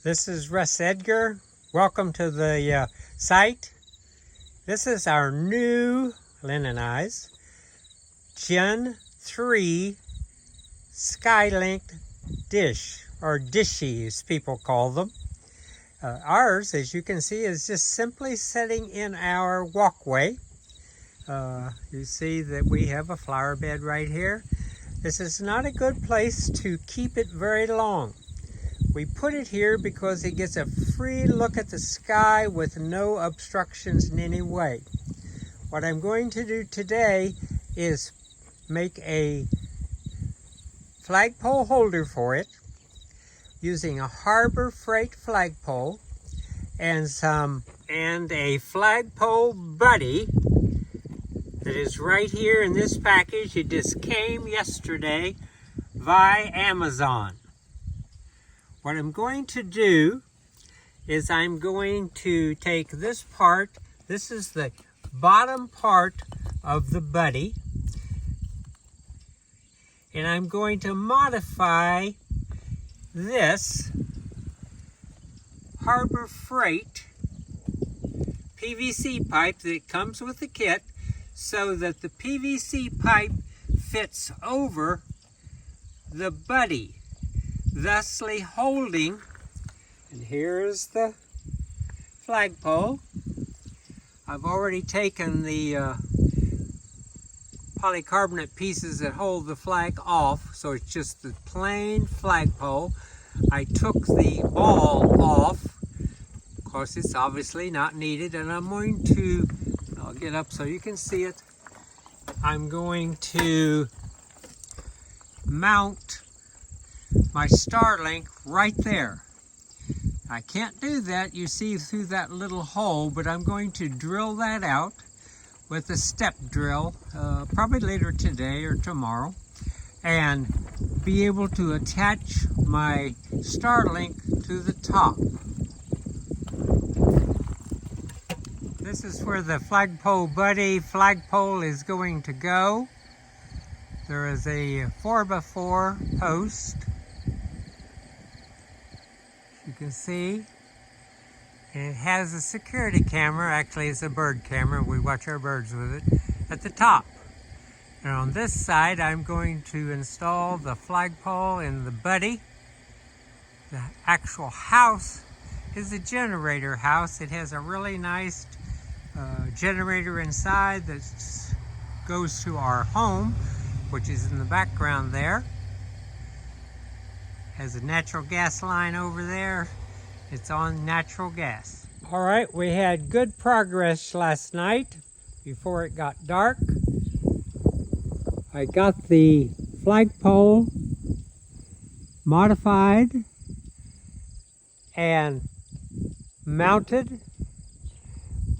This is Russ Edgar. Welcome to the site. This is our new, Lynn and I's, Gen 3 Starlink Dish, or Dishy as people call them. Ours, as you can see, is just simply sitting in our walkway. You see that we have a flower bed right here. This is not a good place to keep it very long. We put it here because it gets a free look at the sky with no obstructions in any way. What I'm going to do today is make a flagpole holder for it using a Harbor Freight flagpole and a FlagPole Buddy that is right here in this package. It just came yesterday via Amazon. What I'm going to do is I'm going to take this part. This is the bottom part of the Buddy, and I'm going to modify this Harbor Freight PVC pipe that comes with the kit so that the PVC pipe fits over the Buddy, thusly holding, and here is the flagpole. I've already taken the polycarbonate pieces that hold the flag off, so it's just the plain flagpole. I took the ball off. Of course, it's obviously not needed, and I'm going to, I'll get up so you can see it. I'm going to mount my Starlink right there. I can't do that, you see, through that little hole, but I'm going to drill that out with a step drill, probably later today or tomorrow, and be able to attach my Starlink to the top. This is where the FlagPole Buddy flagpole is going to go. There is a 4x4 post, you can see, and it has a security camera. Actually, it's a bird camera. We watch our birds with it at the top. And on this side, I'm going to install the flagpole in the Buddy. The actual house is a generator house. It has a really nice generator inside that goes to our home, which is in the background there. Has a natural gas line over there. It's on natural gas. All right, we had good progress last night before it got dark. I got the flagpole modified and mounted.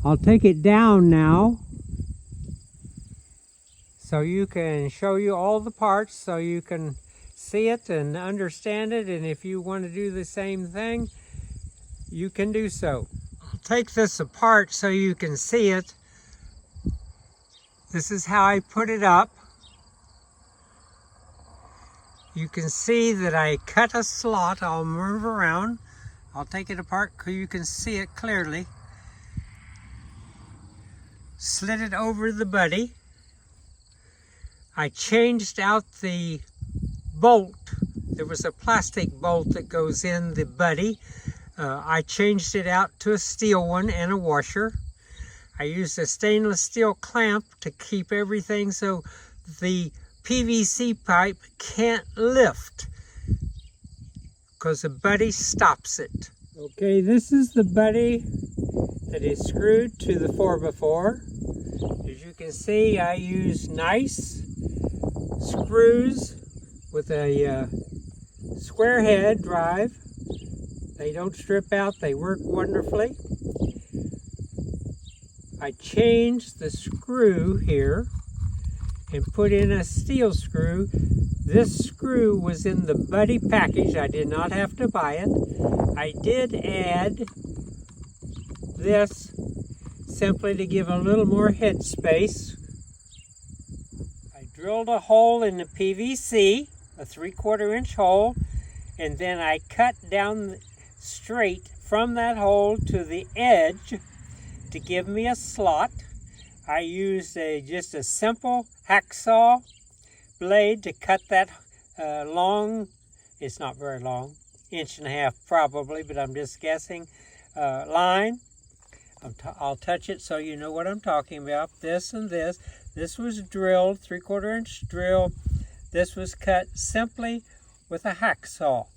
I'll take it down now so you can show you all the parts so you can see it and understand it, and if you want to do the same thing, you can do so. I'll take this apart so you can see it. This is how I put it up. You can see that I cut a slot. I'll move around. I'll take it apart so you can see it clearly. Slid it over the Buddy. I changed out the bolt. There was a plastic bolt that goes in the Buddy. I changed it out to a steel one and a washer. I used a stainless steel clamp to keep everything so the PVC pipe can't lift because the Buddy stops it. Okay, this is the Buddy that is screwed to the 4x4. As you can see, I use nice screws with a square head drive. They don't strip out, they work wonderfully. I changed the screw here and put in a steel screw. This screw was in the Buddy package. I did not have to buy it. I did add this simply to give a little more head space. I drilled a hole in the PVC, a 3/4 inch hole, and then I cut down straight from that hole to the edge to give me a slot. I used just a simple hacksaw blade to cut that long, it's not very long, 1.5 inches probably, but I'm just guessing, line. I'll touch it so you know what I'm talking about. This and this. This was drilled, 3/4 inch drill. This was cut simply with a hacksaw.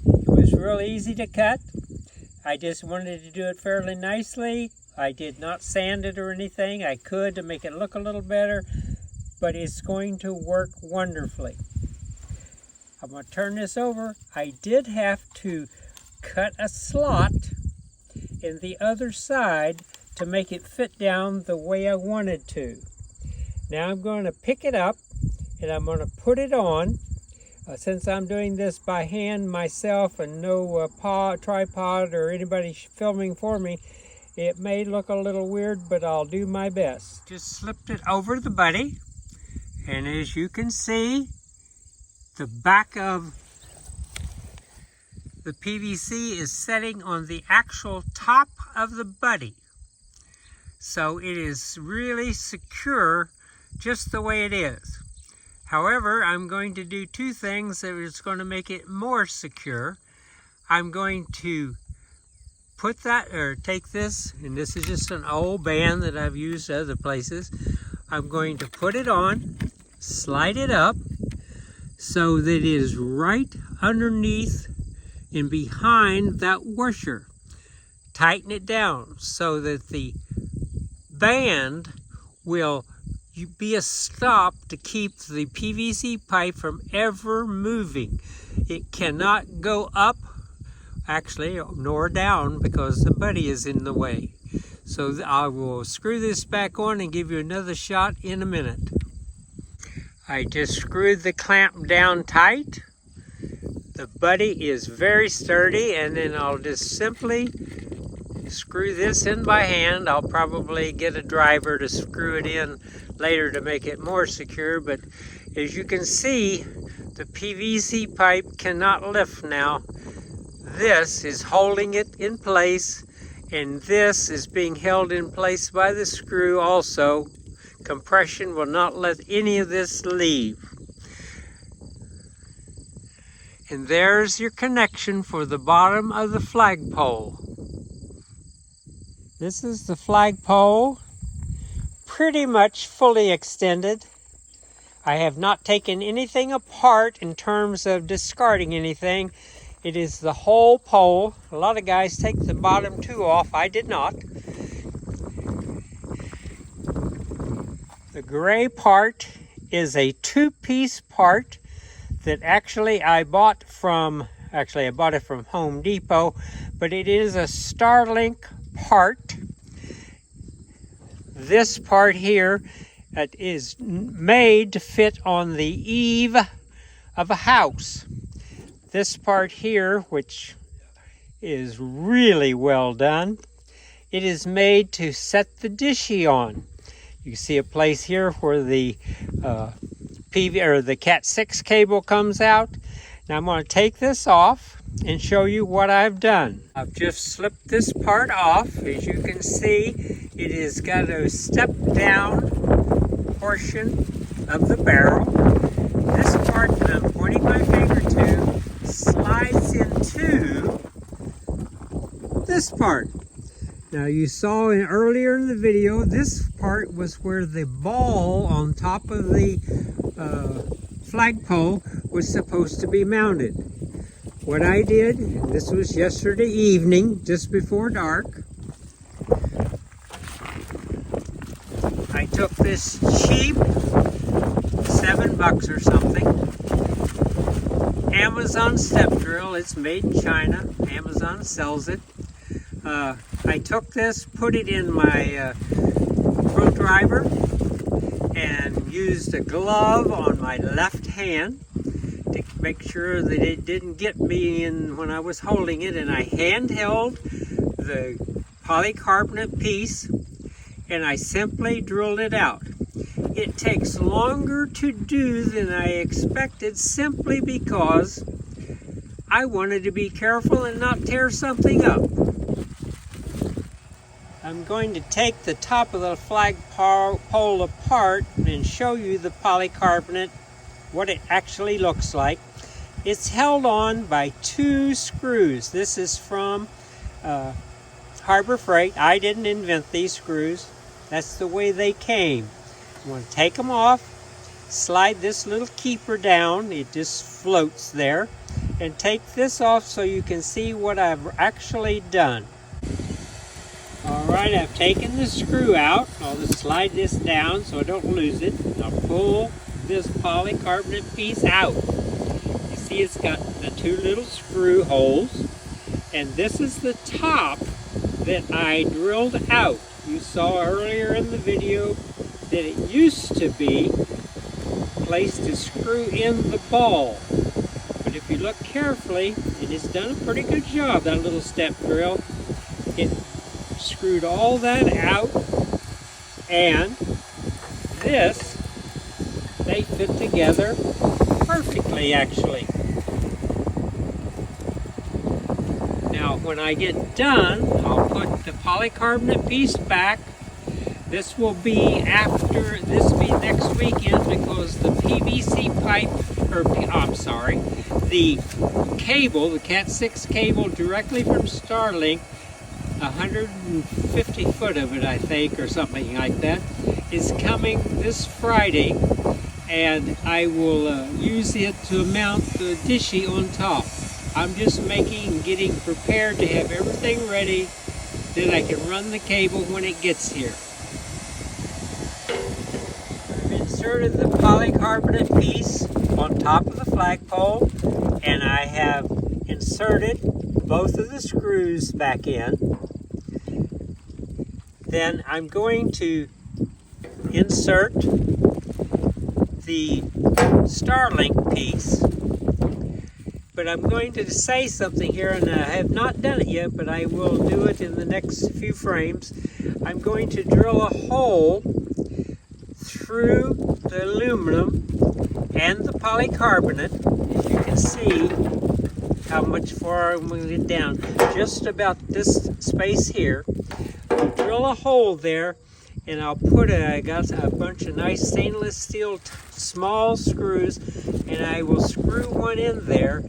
It was real easy to cut. I just wanted to do it fairly nicely. I did not sand it or anything. I could to make it look a little better, but it's going to work wonderfully. I'm going to turn this over. I did have to cut a slot in the other side to make it fit down the way I wanted to. Now I'm going to pick it up and I'm going to put it on. Since I'm doing this by hand myself and no tripod or anybody filming for me, it may look a little weird, but I'll do my best. Just slipped it over the buddy, and as you can see, the back of the PVC is setting on the actual top of the buddy. So it is really secure just the way it is. However, I'm going to do two things that is going to make it more secure. I'm going to put that, or take this, and this is just an old band that I've used other places. I'm going to put it on, slide it up, so that it is right underneath and behind that washer. Tighten it down so that the band will be a stop to keep the PVC pipe from ever moving. It cannot go up, actually, nor down, because the buddy is in the way. So I will screw this back on and give you another shot in a minute. I just screwed the clamp down tight. The buddy is very sturdy, and then I'll just simply screw this in by hand. I'll probably get a driver to screw it in later to make it more secure, but as you can see, the PVC pipe cannot lift now. This is holding it in place, and this is being held in place by the screw also. Compression will not let any of this leave. And there's your connection for the bottom of the flagpole. This is the flagpole, pretty much fully extended. I have not taken anything apart in terms of discarding anything. It is the whole pole. A lot of guys take the bottom two off. I did not. The gray part is a two-piece part that actually I bought it from Home Depot, but it is a Starlink part. This part here is made to fit on the eave of a house. This part here, which is really well done, it is made to set the dishy on. You see a place here where the the Cat 6 cable comes out. Now I'm going to take this off and show you what I've done. I've just slipped this part off. As you can see, it has got a step down portion of the barrel. This part that I'm pointing my finger to slides into this part. Now you saw earlier in the video, this part was where the ball on top of the flagpole was supposed to be mounted. What I did, this was yesterday evening, just before dark, I took this cheap, $7 or something, Amazon step drill. It's made in China. Amazon sells it. I took this, put it in my screwdriver, and used a glove on my left hand to make sure that it didn't get me in when I was holding it, and I handheld the polycarbonate piece and I simply drilled it out. It takes longer to do than I expected, simply because I wanted to be careful and not tear something up. I'm going to take the top of the flagpole apart and show you the polycarbonate, what it actually looks like. It's held on by 2 screws. This is from Harbor Freight. I didn't invent these screws. That's the way they came. I'm going to take them off, slide this little keeper down. It just floats there. And take this off so you can see what I've actually done. Alright, I've taken the screw out. I'll just slide this down so I don't lose it. I'll pull this polycarbonate piece out. You see it's got the 2 little screw holes. And this is the top that I drilled out. You saw earlier in the video that it used to be a place to screw in the ball. But if you look carefully, and it's done a pretty good job, that little step drill. It screwed all that out, and this, they fit together perfectly actually. Now when I get done, I'll put the polycarbonate piece back. This will be next weekend because the PVC pipe, the cable, the Cat 6 cable directly from Starlink, 150 foot of it I think, or something like that, is coming this Friday, and I will use it to mount the dishy on top. I'm just getting prepared to have everything ready, then I can run the cable when it gets here. I've inserted the polycarbonate piece on top of the flagpole, and I have inserted both of the screws back in. Then I'm going to insert the Starlink piece. But I'm going to say something here, and I have not done it yet, but I will do it in the next few frames. I'm going to drill a hole through the aluminum and the polycarbonate. As you can see how much far I'm going to get down. Just about this space here. I'll drill a hole there, and I'll put I got a bunch of nice stainless steel small screws, and I will screw one in there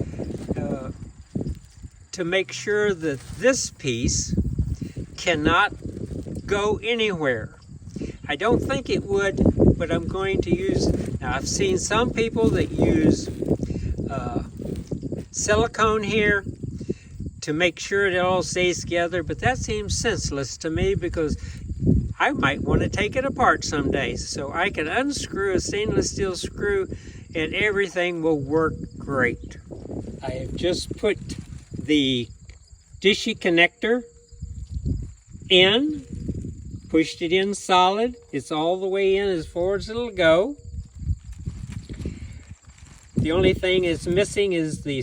to make sure that this piece cannot go anywhere. I don't think it would, but I'm going to use, now I've seen some people that use silicone here to make sure it all stays together, but that seems senseless to me because I might want to take it apart someday. So I can unscrew a stainless steel screw and everything will work great. I have just put the dishy connector in, pushed it in solid. It's all the way in as far as it'll go. The only thing is missing is the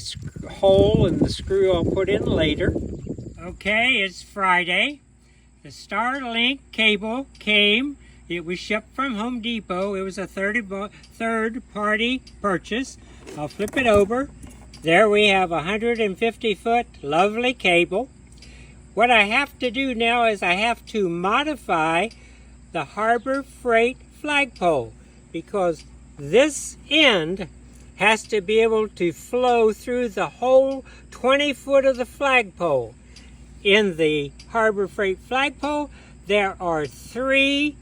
hole and the screw I'll put in later. Okay, it's Friday. The Starlink cable came. It was shipped from Home Depot. It was a third-party purchase. I'll flip it over. There we have a 150-foot lovely cable. What I have to do now is I have to modify the Harbor Freight flagpole because this end has to be able to flow through the whole 20 foot of the flagpole. In the Harbor Freight flagpole, there are 3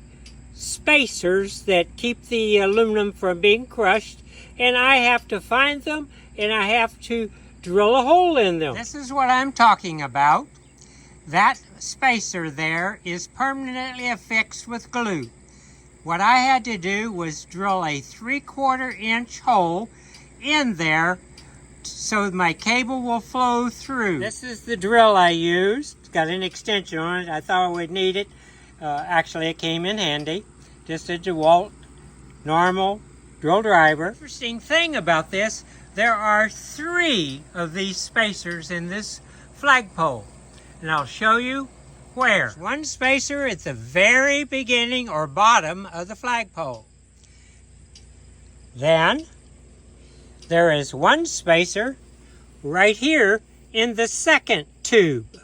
spacers that keep the aluminum from being crushed, and I have to find them, and I have to drill a hole in them. This is what I'm talking about. That spacer there is permanently affixed with glue. What I had to do was drill a 3/4 inch hole in there so my cable will flow through. This is the drill I used. It's got an extension on it. I thought I would need it. Actually, it came in handy. Just a DeWalt normal drill driver. Interesting thing about this, there are 3 of these spacers in this flagpole. And I'll show you where. There's one spacer at the very beginning or bottom of the flagpole. Then there is one spacer right here in the second tube.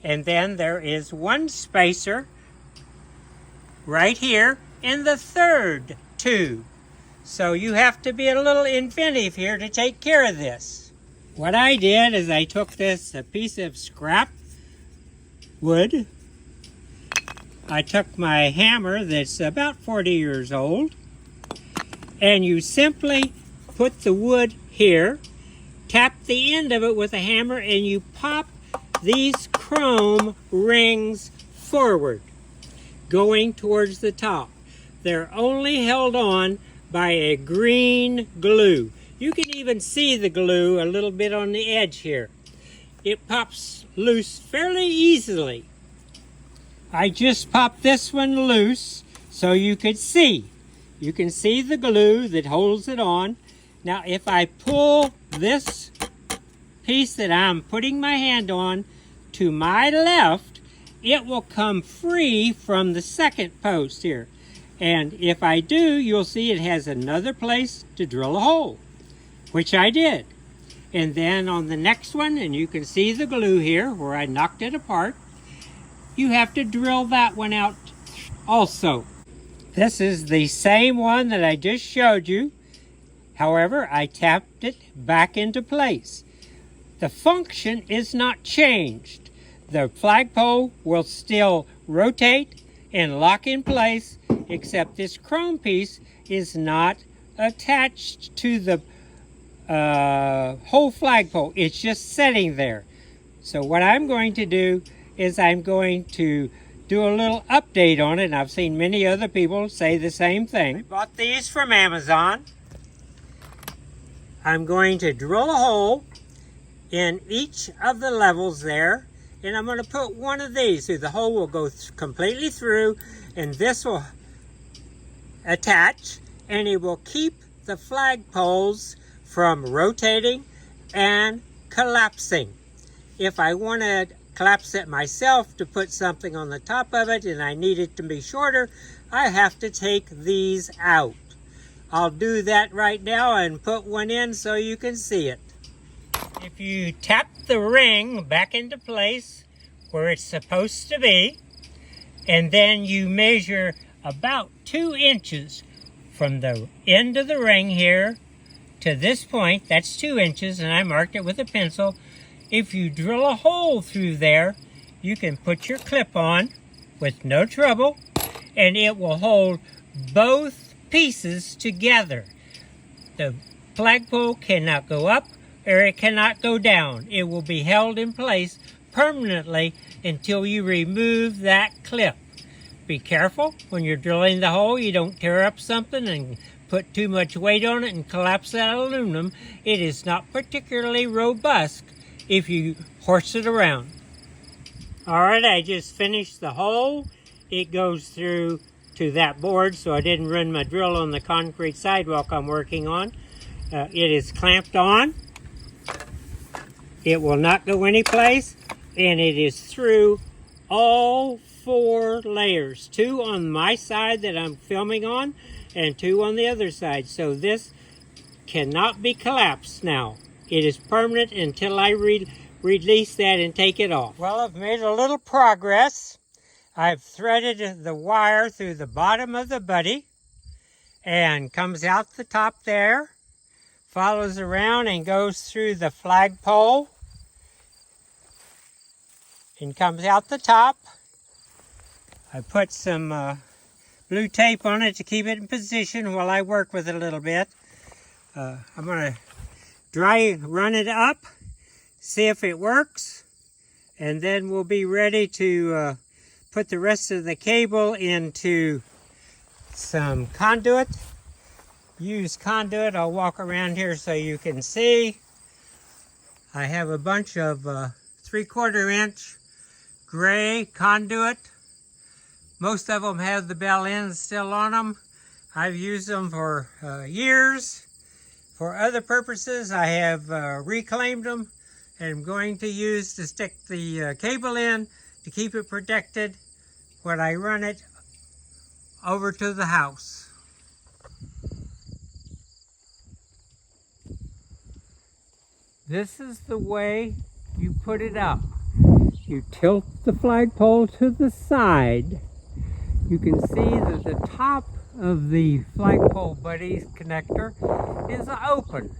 And then there is one spacer right here in the third tube. So you have to be a little inventive here to take care of this. What I did is I took this piece of scrap wood. I took my hammer that's about 40 years old, and you simply put the wood here, tap the end of it with a hammer, and you pop these chrome rings forward, going towards the top. They're only held on by a green glue. You can even see the glue a little bit on the edge here. It pops loose fairly easily. I just popped this one loose so you could see. You can see the glue that holds it on. Now if I pull this piece that I'm putting my hand on to my left, it will come free from the second post here. And if I do, you'll see it has another place to drill a hole, which I did. And then on the next one, and you can see the glue here where I knocked it apart, you have to drill that one out also. This is the same one that I just showed you. However, I tapped it back into place. The function is not changed. The flagpole will still rotate and lock in place, except this chrome piece is not attached to the whole flagpole. It's just sitting there. So what I'm going to do is I'm going to do a little update on it, and I've seen many other people say the same thing. I bought these from Amazon. I'm going to drill a hole in each of the levels there, and I'm going to put one of these through. The hole will go completely through, and this will attach, and it will keep the flagpoles from rotating and collapsing. If I want to collapse it myself to put something on the top of it and I need it to be shorter, I have to take these out. I'll do that right now and put one in so you can see it. If you tap the ring back into place where it's supposed to be, and then you measure about 2 inches from the end of the ring here to this point, that's 2 inches, and I marked it with a pencil. If you drill a hole through there, you can put your clip on with no trouble, and it will hold both pieces together. The flagpole cannot go up or it cannot go down. It will be held in place permanently until you remove that clip. Be careful when you're drilling the hole, you don't tear up something and put too much weight on it and collapse that aluminum. It is not particularly robust if you horse it around. Alright, I just finished the hole. It goes through to that board, so I didn't run my drill on the concrete sidewalk I'm working on. It is clamped on. It will not go anyplace, and it is through all 4 layers. 2 on my side that I'm filming on, and 2 on the other side. So this cannot be collapsed now. It is permanent until I release that and take it off. Well, I've made a little progress. I've threaded the wire through the bottom of the buddy and comes out the top there, follows around and goes through the flagpole and comes out the top. I put some blue tape on it to keep it in position while I work with it a little bit. I'm going to run it up, see if it works, and then we'll be ready to put the rest of the cable into some conduit. Use conduit. I'll walk around here so you can see. I have a bunch of 3/4 inch gray conduit. Most of them have the bell ends still on them. I've used them for years. For other purposes, I have reclaimed them and I'm going to use to stick the cable in to keep it protected when I run it over to the house. this is the way you put it up. You tilt the flagpole to the side. You can see that the top of the FlagPole Buddy connector is open.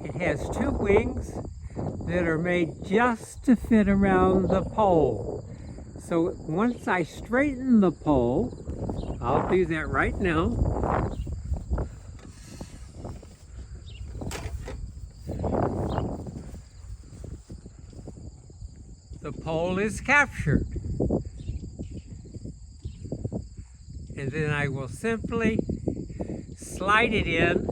It has two wings that are made just to fit around the pole. So once I straighten the pole, I'll do that right now. The pole is captured. And then I will simply slide it in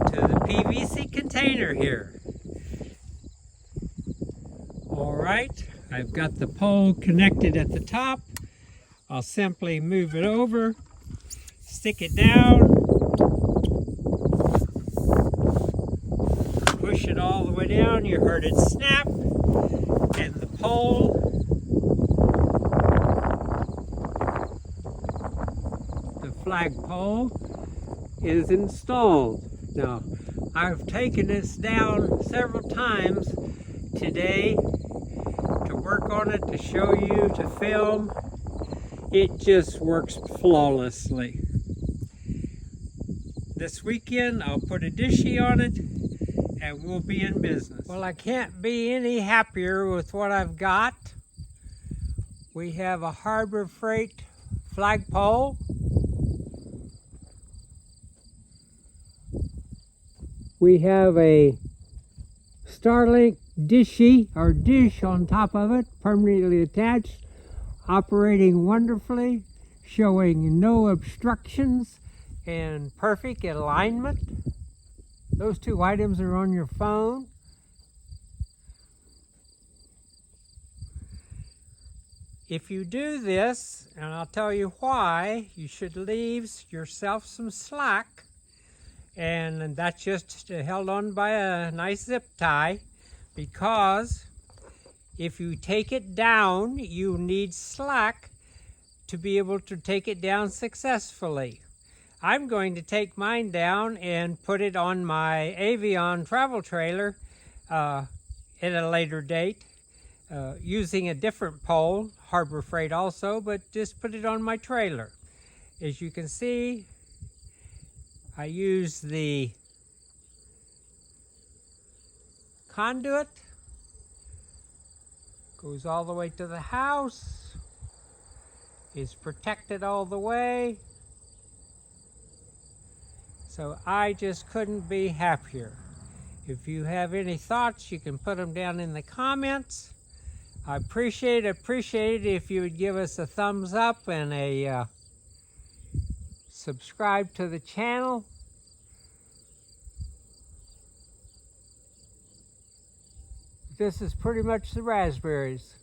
to the PVC container here. All right, I've got the pole connected at the top. I'll simply move it over, stick it down, push it all the way down. You heard it snap, and the pole flagpole is installed. Now, I've taken this down several times today to work on it, to show you, to film. It just works flawlessly. This weekend, I'll put a dishy on it and we'll be in business. Well, I can't be any happier with what I've got. We have a Harbor Freight flagpole. We have a Starlink dish on top of it, permanently attached, operating wonderfully, showing no obstructions and perfect alignment. Those two items are on your phone. If you do this, and I'll tell you why, you should leave yourself some slack. And that's just held on by a nice zip tie, because if you take it down, you need slack to be able to take it down successfully. I'm going to take mine down and put it on my Avion travel trailer at a later date, using a different pole, Harbor Freight also, but just put it on my trailer. As you can see, I use the conduit, goes all the way to the house, is protected all the way. So I just couldn't be happier. If you have any thoughts, you can put them down in the comments. I appreciate it if you would give us a thumbs up and a subscribe to the channel. This is pretty much the raspberries.